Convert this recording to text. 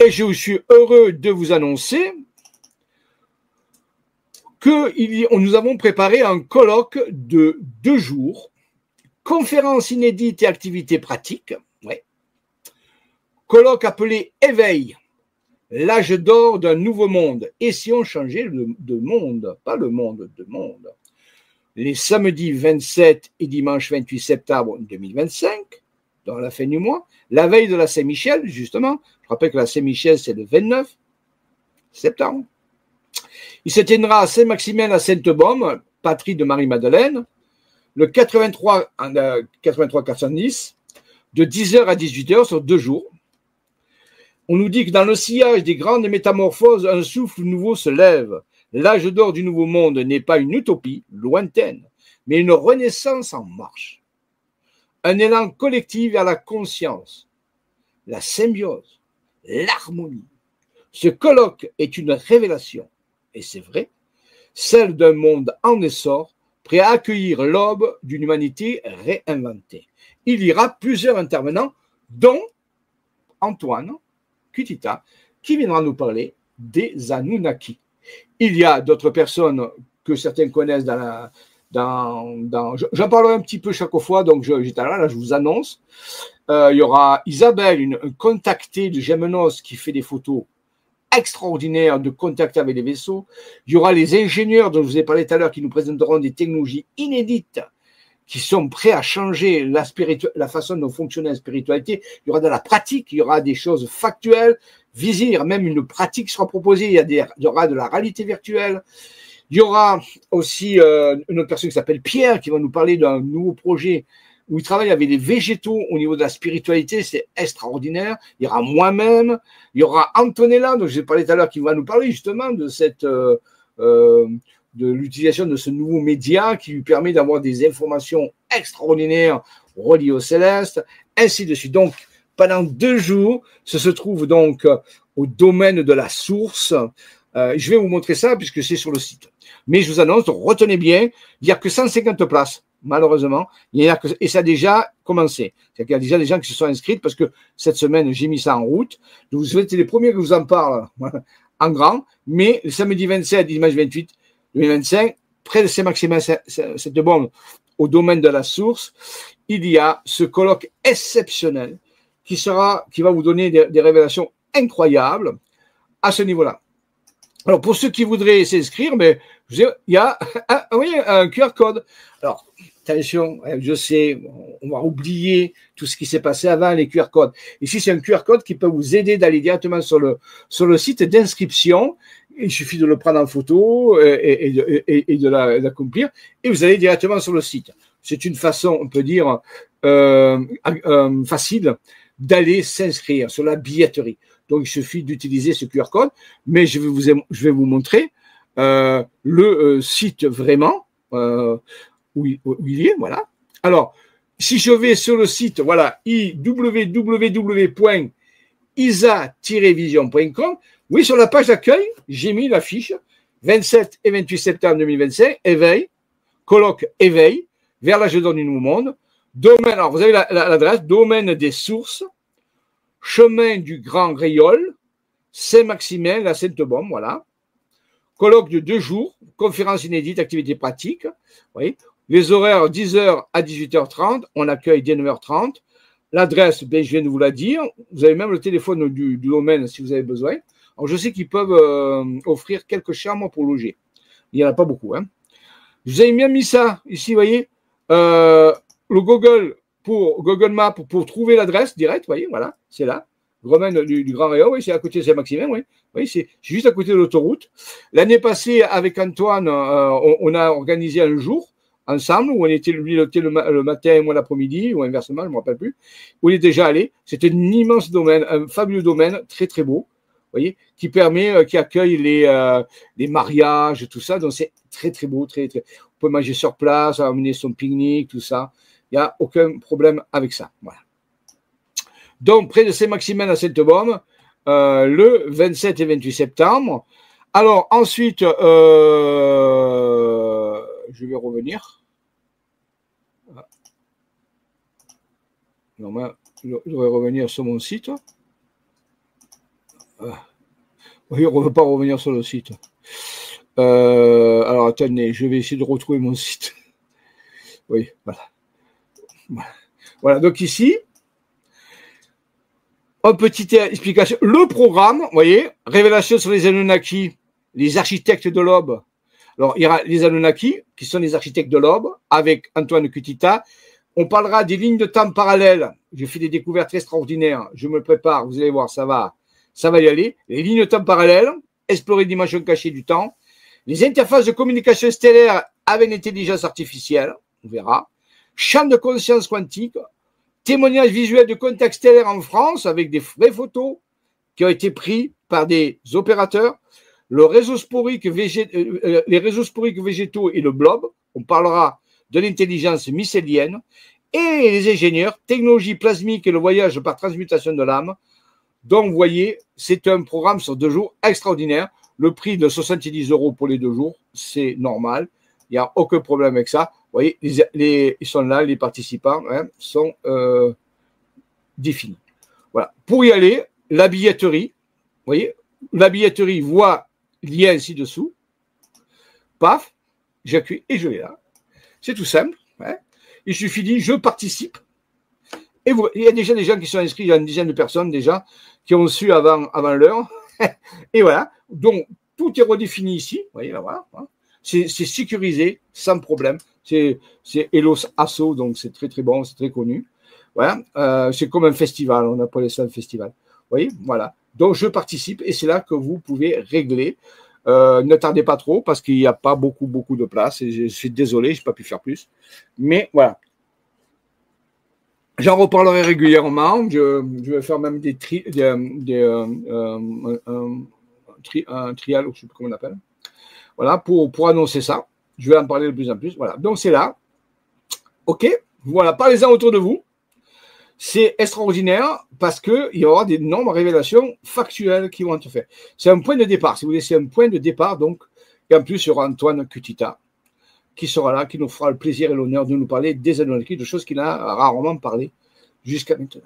Et je suis heureux de vous annoncer que nous avons préparé un colloque de 2 jours, conférences inédites et activités pratiques. Ouais. Colloque appelé Éveil, l'âge d'or d'un nouveau monde. Et si on changeait de monde, pas le monde, de monde. Les samedis 27 et dimanche 28 septembre 2025, dans la fin du mois, la veille de la Saint-Michel, justement. Je rappelle que la Saint-Michel, c'est le 29 septembre. Il se tiendra à Saint-Maximin à Sainte-Baume, patrie de Marie-Madeleine, le 83 410, de 10h à 18h sur 2 jours. On nous dit que dans le sillage des grandes métamorphoses, un souffle nouveau se lève. L'âge d'or du nouveau monde n'est pas une utopie lointaine, mais une renaissance en marche. Un élan collectif vers la conscience, la symbiose, l'harmonie. Ce colloque est une révélation, et c'est vrai, celle d'un monde en essor, prêt à accueillir l'aube d'une humanité réinventée. Il y aura plusieurs intervenants, dont Antoine Kutita, qui viendra nous parler des Anunnaki. Il y a d'autres personnes que certains connaissent j'en parlerai un petit peu chaque fois, donc j'étais là, je vous annonce. Il y aura Isabelle, une contactée de Gémenos qui fait des photos extraordinaires de contact avec les vaisseaux. Il y aura les ingénieurs dont je vous ai parlé tout à l'heure qui nous présenteront des technologies inédites qui sont prêts à changer la façon dont fonctionne la spiritualité. Il y aura de la pratique, il y aura des choses factuelles, visibles, même une pratique sera proposée, il y aura de la réalité virtuelle. Il y aura aussi une autre personne qui s'appelle Pierre qui va nous parler d'un nouveau projet où il travaille avec les végétaux au niveau de la spiritualité, c'est extraordinaire. Il y aura moi-même, il y aura Antonella, dont je vous ai parlé tout à l'heure, qui va nous parler justement de de l'utilisation de ce nouveau média qui lui permet d'avoir des informations extraordinaires reliées au céleste, ainsi de suite. Donc, pendant 2 jours, ce se trouve donc au domaine de la source. Je vais vous montrer ça puisque c'est sur le site. Mais je vous annonce, retenez bien, il n'y a que 150 places, malheureusement, et ça a déjà commencé. C'est-à-dire qu'il y a déjà des gens qui se sont inscrits parce que cette semaine, j'ai mis ça en route. Donc, vous êtes les premiers que je vous en parle en grand, mais le samedi 27, dimanche 28, 2025, près de Saint-Maximin, cette bombe au domaine de la source, il y a ce colloque exceptionnel qui va vous donner des révélations incroyables à ce niveau-là. Alors, pour ceux qui voudraient s'inscrire, mais il y a un QR code. Alors, attention, je sais, on va oublier tout ce qui s'est passé avant les QR codes. Ici, c'est un QR code qui peut vous aider d'aller directement sur le site d'inscription. Il suffit de le prendre en photo et de l'accomplir, et vous allez directement sur le site. C'est une façon, on peut dire, facile d'aller s'inscrire sur la billetterie. Donc, il suffit d'utiliser ce QR code, mais je vais vous montrer le site vraiment où il est, voilà. Alors, si je vais sur le site, voilà, www.isa-vision.com, oui, sur la page d'accueil, j'ai mis l'affiche 27 et 28 septembre 2025, éveil, colloque éveil, vers l'âge d'or du nouveau monde. Domaine, alors vous avez l'adresse, domaine des sources, chemin du Grand Rayol, Saint-Maximin, la Sainte-Baume, voilà. Colloque de 2 jours, conférence inédite, activité pratique. Oui. Les horaires 10h à 18h30, on accueille dès 9h30. L'adresse, ben, je viens de vous la dire. Vous avez même le téléphone du domaine si vous avez besoin. Alors, je sais qu'ils peuvent offrir quelques chambres pour loger. Il n'y en a pas beaucoup. Hein. Je vous ai bien mis ça ici, vous voyez. Le Google Maps pour trouver l'adresse directe, vous voyez, voilà, c'est là. Domaine du Grand Rayon, oui, c'est à côté de Saint-Maximin, oui. Oui, c'est juste à côté de l'autoroute. L'année passée, avec Antoine, on a organisé un jour ensemble où on était le matin, moi l'après-midi, ou inversement, je ne me rappelle plus, où il est déjà allé. C'était un immense domaine, un fabuleux domaine, très très beau, vous voyez, qui accueille les mariages, tout ça. Donc c'est très très beau, très très. On peut manger sur place, amener son pique-nique, tout ça. Il n'y a aucun problème avec ça. Voilà. Donc, près de Saint-Maximin à Sainte-Baume, le 27 et 28 septembre. Alors, ensuite, je vais revenir. Non, je devrais revenir sur mon site. Oui, on ne veut pas revenir sur le site. Alors, attendez, je vais essayer de retrouver mon site. Oui, voilà. Voilà, donc ici, une petite explication. Le programme, vous voyez, révélation sur les Anunnaki, les architectes de l'aube. Alors, il y aura les Anunnaki, qui sont les architectes de l'aube, avec Antoine Kutita. On parlera des lignes de temps parallèles. J'ai fait des découvertes extraordinaires. Je me prépare, vous allez voir, ça va y aller. Les lignes de temps parallèles, explorer les dimensions cachées du temps. Les interfaces de communication stellaire avec l'intelligence artificielle, on verra. Champ de conscience quantique. Témoignage visuel de contact stellaire en France avec des vraies photos qui ont été prises par des opérateurs. Le réseau sporique les réseaux sporiques végétaux et le blob. On parlera de l'intelligence mycélienne. Et les ingénieurs, technologie plasmique et le voyage par transmutation de l'âme. Donc, vous voyez, c'est un programme sur 2 jours extraordinaire. Le prix de 70 € pour les 2 jours, c'est normal. Il n'y a aucun problème avec ça. Vous voyez, ils sont là, les participants sont définis. Voilà. Pour y aller, la billetterie, vous voyez, la billetterie voit lien ci-dessous. Paf, j'appuie et je l'ai là. C'est tout simple. Il suffit de dire je participe. Et il y a déjà des gens qui sont inscrits, il y a une dizaine de personnes déjà qui ont su avant l'heure. Et voilà. Donc, tout est redéfini ici. Vous voyez, là, voilà. C'est sécurisé, sans problème. C'est Elos Asso, donc c'est très, très bon, c'est très connu. Voilà. C'est comme un festival, on appelle ça un festival. Vous voyez, voilà. Donc, je participe et c'est là que vous pouvez régler. Ne tardez pas trop parce qu'il n'y a pas beaucoup de place. Et je suis désolé, je n'ai pas pu faire plus. Mais voilà. J'en reparlerai régulièrement. Je vais faire même un trial, je ne sais plus comment on appelle. Voilà, pour annoncer ça. Je vais en parler de plus en plus. Voilà, donc c'est là. OK, voilà, parlez-en autour de vous. C'est extraordinaire parce qu'il va y avoir d'énormes révélations factuelles qui vont être faites. C'est un point de départ. Si vous voulez, c'est un point de départ. Donc, et en plus, il y aura Antoine Kutita qui sera là, qui nous fera le plaisir et l'honneur de nous parler des Anunnaki, de choses qu'il a rarement parlé jusqu'à maintenant.